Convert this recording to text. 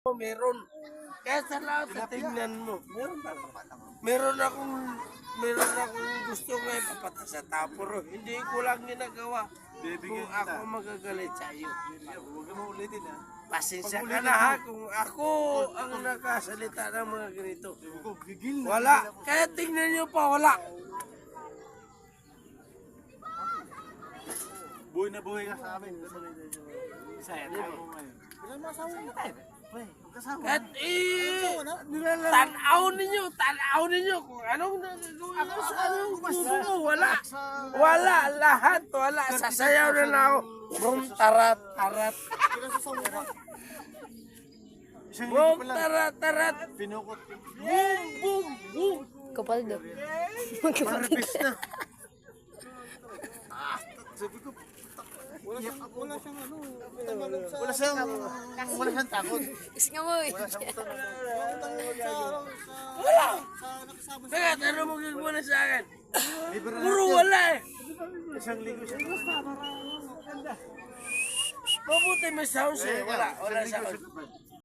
Meron. Kaya sa lahat sa tingnan mo. Meron akong gusto nga ipapata sa tapuro. Hindi ko lang ginagawa. Kung ako magagalit sa iyo. Huwag mo ulitin ha. Pasensya ka na ha kung ako ang nakasalita ng mga ganito. Wala. Kaya tingnan nyo pa, wala. Buhay na buhay ka sa amin. Saya tayo mo ngayon. At tanaw ninyo kung anong nagagawin ko sa anong gusto mo. Wala. Wala. Lahat. Wala. Sasayaw na lang ako. Boom, tarat, tarat. Boom, tarat, tarat. Pinukot. Boom, boom, boom. Kapal daw. Maripis na. Sabi ko, wala siyang takot. Is nga mo eh. Wala. Bakit? Ano mo gagawin na sa akin? Puro wala eh. Isang linggo siya. Mabuti may sounds eh. Wala. Wala sa akin.